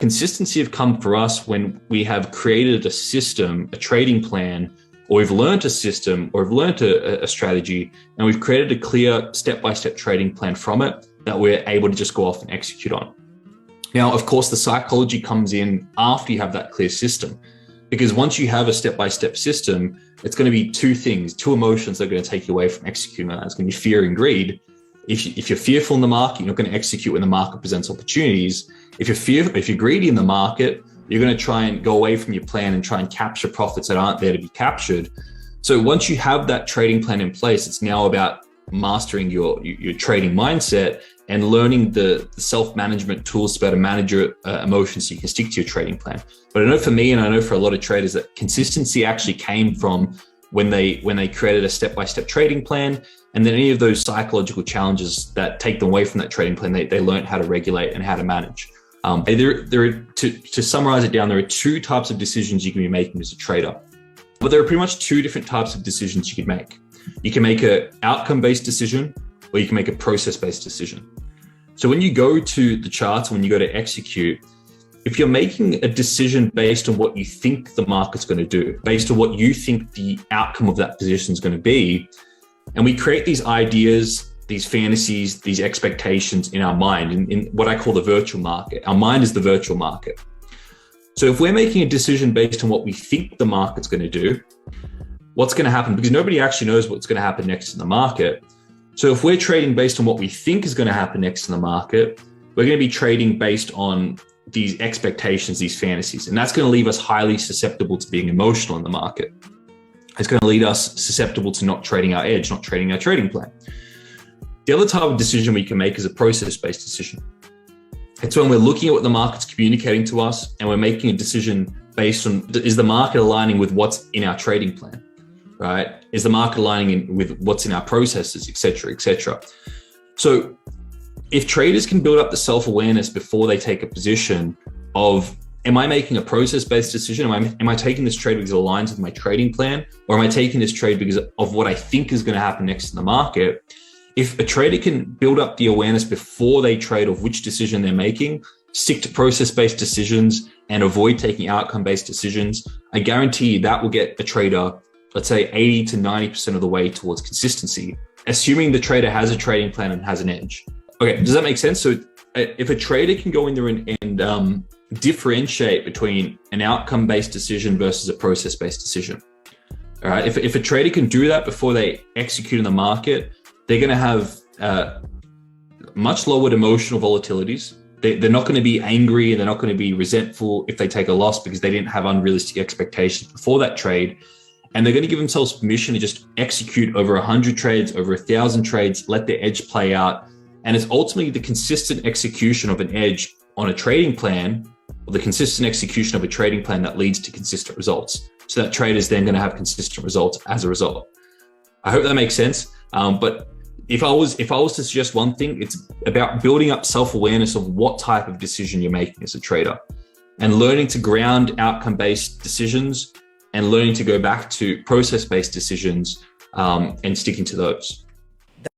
Consistency have come for us when we have created a system, a trading plan, or we've learned a system, or we've learned a strategy, and we've created a clear step-by-step trading plan from it that we're able to just go off and execute on. Now, of course, the psychology comes in after you have that clear system, because once you have a step-by-step system, it's going to be two things, two emotions that are going to take you away from executing on that. It's going to be fear and greed. If you're fearful in the market, you're not going to execute when the market presents opportunities. If you're greedy in the market, you're going to try and go away from your plan and try and capture profits that aren't there to be captured. So once you have that trading plan in place, it's now about mastering your trading mindset and learning the self-management tools to be able to manage your emotions so you can stick to your trading plan. But I know for me, and I know for a lot of traders, that consistency actually came from when they created a step-by-step trading plan, and then any of those psychological challenges that take them away from that trading plan, they learned how to regulate and how to manage. To summarize it down, there are two types of decisions you can be making as a trader. But there are pretty much two different types of decisions you can make. You can make an outcome-based decision, or you can make a process-based decision. So when you go to the charts, when you go to execute, if you're making a decision based on what you think the market's going to do, based on what you think the outcome of that position is going to be, and we create these ideas, these fantasies, these expectations in our mind, in what I call the virtual market. Our mind is the virtual market. So if we're making a decision based on what we think the market's going to do, what's going to happen? Because nobody actually knows what's going to happen next in the market. So if we're trading based on what we think is going to happen next in the market, we're going to be trading based on these expectations, these fantasies. And that's going to leave us highly susceptible to being emotional in the market. It's going to lead us susceptible to not trading our edge, not trading our trading plan. The other type of decision we can make is a process-based decision. It's when we're looking at what the market's communicating to us and we're making a decision based on, is the market aligning with what's in our trading plan, right? Is the market aligning with what's in our processes, et cetera, et cetera. So if traders can build up the self-awareness before they take a position of, am I making a process-based decision? Am I taking this trade because it aligns with my trading plan? Or am I taking this trade because of what I think is going to happen next in the market? If a trader can build up the awareness before they trade of which decision they're making, stick to process-based decisions and avoid taking outcome-based decisions, I guarantee you that will get a trader, let's say 80 to 90% of the way towards consistency, assuming the trader has a trading plan and has an edge. Okay, does that make sense? So if a trader can go in there and differentiate between an outcome-based decision versus a process-based decision, all right, if a trader can do that before they execute in the market, they're going to have much lowered emotional volatilities. They're not going to be angry and they're not going to be resentful if they take a loss because they didn't have unrealistic expectations before that trade. And they're going to give themselves permission to just execute over 100 trades, over 1,000 trades, let their edge play out. And it's ultimately the consistent execution of an edge on a trading plan, or the consistent execution of a trading plan that leads to consistent results. So that trader is then going to have consistent results as a result. I hope that makes sense. But if I was to suggest one thing, it's about building up self-awareness of what type of decision you're making as a trader and learning to ground outcome-based decisions and learning to go back to process-based decisions and sticking to those.